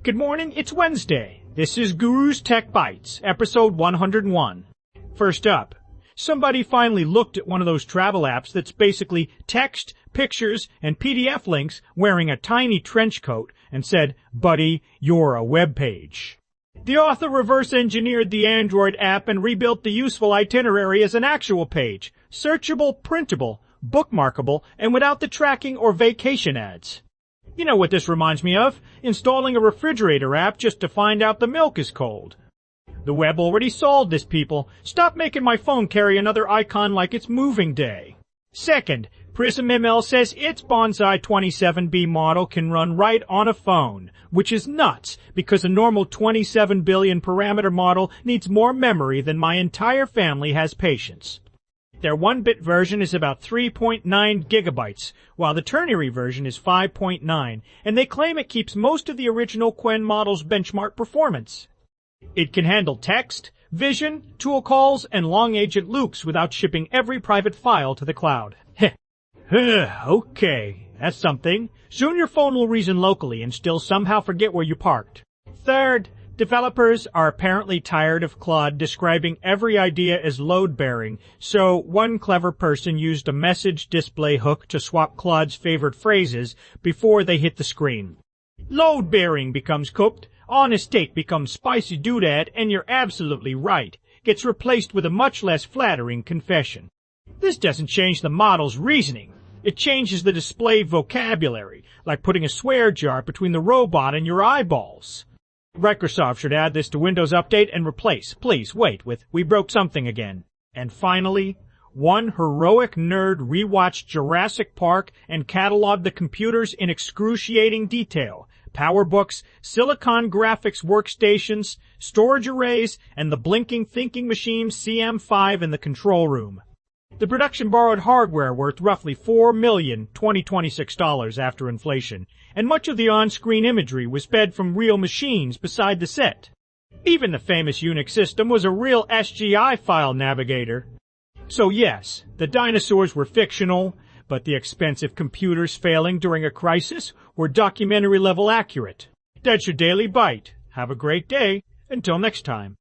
Good morning, it's Wednesday. This is Guru's Tech Bytes, episode 101. First up, somebody finally looked at one of those travel apps that's basically text, pictures, and PDF links wearing a tiny trench coat and said, "Buddy, you're a web page." The author reverse-engineered the Android app and rebuilt the useful itinerary as an actual page, searchable, printable, bookmarkable, and without the tracking or vacation ads. You know what this reminds me of? Installing a refrigerator app just to find out the milk is cold. The web already solved this, people. Stop making my phone carry another icon like it's moving day. Second, PrismML says its Bonsai 27B model can run right on a phone, which is nuts because a normal 27 billion parameter model needs more memory than my entire family has patience. Their 1-bit version is about 3.9 gigabytes, while the ternary version is 5.9, and they claim it keeps most of the original Qwen model's benchmark performance. It can handle text, vision, tool calls, and long-agent loops without shipping every private file to the cloud. Okay, that's something. Soon your phone will reason locally and still somehow forget where you parked. Third, developers are apparently tired of Claude describing every idea as load-bearing, so one clever person used a message display hook to swap Claude's favorite phrases before they hit the screen. Load-bearing becomes cooked, honest steak becomes spicy doodad, and you're absolutely right. Gets replaced with a much less flattering confession. This doesn't change the model's reasoning. It changes the display vocabulary, like putting a swear jar between the robot and your eyeballs. Microsoft should add this to Windows Update and replace, please wait, with "we broke something again." And finally, one heroic nerd rewatched Jurassic Park and cataloged the computers in excruciating detail. PowerBooks, Silicon Graphics workstations, storage arrays, and the blinking thinking machine CM5 in the control room. The production borrowed hardware worth roughly $4 million 2026 after inflation, and much of the on-screen imagery was fed from real machines beside the set. Even the famous Unix system was a real SGI file navigator. So yes, the dinosaurs were fictional, but the expensive computers failing during a crisis were documentary-level accurate. That's your Daily Byte. Have a great day. Until next time.